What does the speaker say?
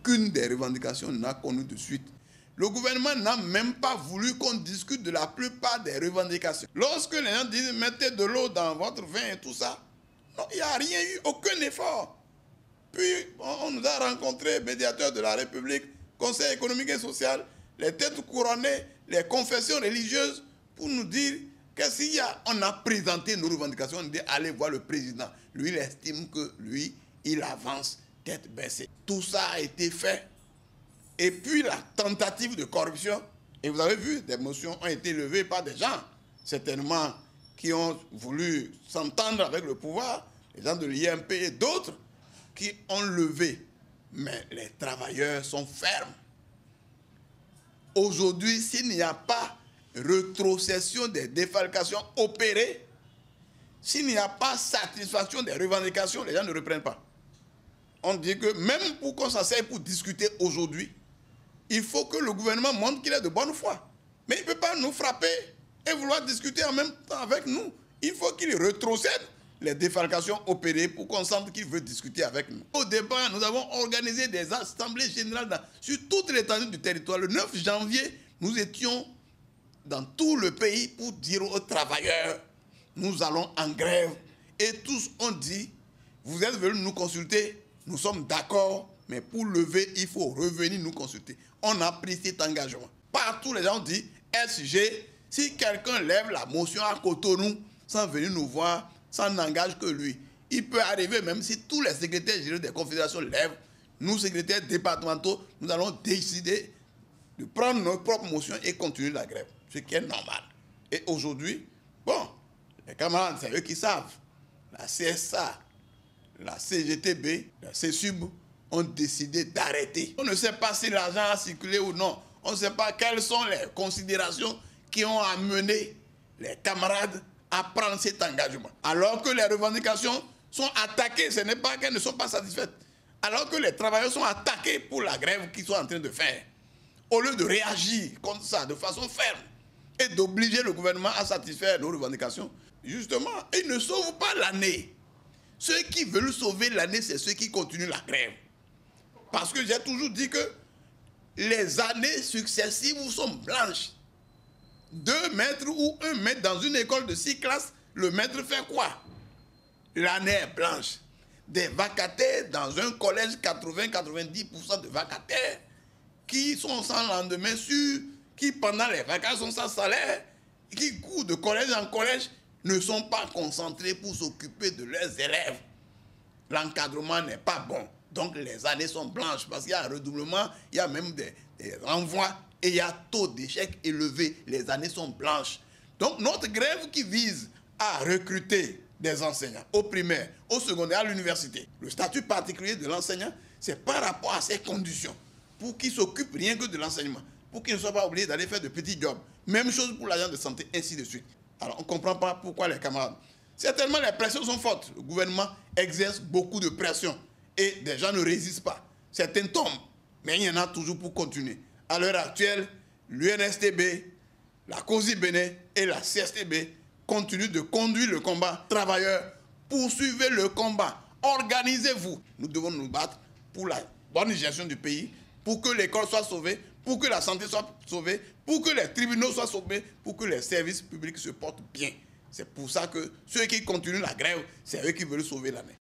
aucune des revendications n'a connu de suite. Le gouvernement n'a même pas voulu qu'on discute de la plupart des revendications. Lorsque les gens disent mettez de l'eau dans votre vin et tout ça, non, il n'y a rien eu, aucun effort. Puis on nous a rencontrés, médiateurs de la République, Conseil économique et social, les têtes couronnées, les confessions religieuses, pour nous dire que s'il y a, on a présenté nos revendications, on dit allez voir le président. Lui, il estime que lui, il avance tête baissée. Tout ça a été fait. Et puis la tentative de corruption, et vous avez vu, des motions ont été levées par des gens, certainement, qui ont voulu s'entendre avec le pouvoir, les gens de l'IMP et d'autres, qui ont levé. Mais les travailleurs sont fermes. Aujourd'hui, s'il n'y a pas rétrocession des défalcations opérées, s'il n'y a pas satisfaction des revendications, les gens ne reprennent pas. On dit que même pour qu'on s'asseye pour discuter aujourd'hui, il faut que le gouvernement montre qu'il est de bonne foi. Mais il ne peut pas nous frapper et vouloir discuter en même temps avec nous. Il faut qu'il rétrocède les défalcations opérées pour qu'on sente qu'il veut discuter avec nous. Au départ, nous avons organisé des assemblées générales sur toute l'étendue du territoire. Le 9 janvier, nous étions dans tout le pays pour dire aux travailleurs, nous allons en grève. Et tous ont dit, vous êtes venus nous consulter, nous sommes d'accord, mais pour lever, il faut revenir nous consulter. On a pris cet engagement. Partout, les gens ont dit, SG, si quelqu'un lève la motion à Cotonou sans venir nous voir, ça n'engage que lui. Il peut arriver, même si tous les secrétaires généraux des confédérations lèvent, nous, secrétaires départementaux, nous allons décider de prendre notre propre motion et continuer la grève, ce qui est normal. Et aujourd'hui, bon, les camarades, c'est eux qui savent. La CSA, la CGTB, la CSUB ont décidé d'arrêter. On ne sait pas si l'argent a circulé ou non. On ne sait pas quelles sont les considérations qui ont amené les camarades à prendre cet engagement. Alors que les revendications sont attaquées, ce n'est pas qu'elles ne sont pas satisfaites. Alors que les travailleurs sont attaqués pour la grève qu'ils sont en train de faire. Au lieu de réagir contre ça de façon ferme et d'obliger le gouvernement à satisfaire nos revendications, justement, ils ne sauvent pas l'année. Ceux qui veulent sauver l'année, c'est ceux qui continuent la grève. Parce que j'ai toujours dit que les années successives sont blanches. 2 maîtres ou 1 maître dans une école de 6 classes, le maître fait quoi? L'année est blanche. Des vacataires dans un collège, 80-90% de vacataires, qui sont sans lendemain sûr, qui pendant les vacances sont sans salaire, qui courent de collège en collège, ne sont pas concentrés pour s'occuper de leurs élèves. L'encadrement n'est pas bon. Donc les années sont blanches parce qu'il y a un redoublement, il y a même des renvois et il y a taux d'échec élevé. Les années sont blanches. Donc notre grève qui vise à recruter des enseignants au primaire, au secondaire, à l'université. Le statut particulier de l'enseignant, c'est par rapport à ces conditions, pour qu'il s'occupe rien que de l'enseignement, pour qu'il ne soit pas obligé d'aller faire de petits jobs. Même chose pour l'agent de santé, ainsi de suite. Alors on ne comprend pas pourquoi les camarades. Certainement les pressions sont fortes. Le gouvernement exerce beaucoup de pression et des gens ne résistent pas. Certains tombent, mais il y en a toujours pour continuer. À l'heure actuelle, l'UNSTB, la COSI Bénin et la CSTB continuent de conduire le combat. Travailleurs, poursuivez le combat. Organisez-vous. Nous devons nous battre pour la bonne gestion du pays, pour que l'école soit sauvée, pour que la santé soit sauvée, pour que les tribunaux soient sauvés, pour que les services publics se portent bien. C'est pour ça que ceux qui continuent la grève, c'est eux qui veulent sauver l'année.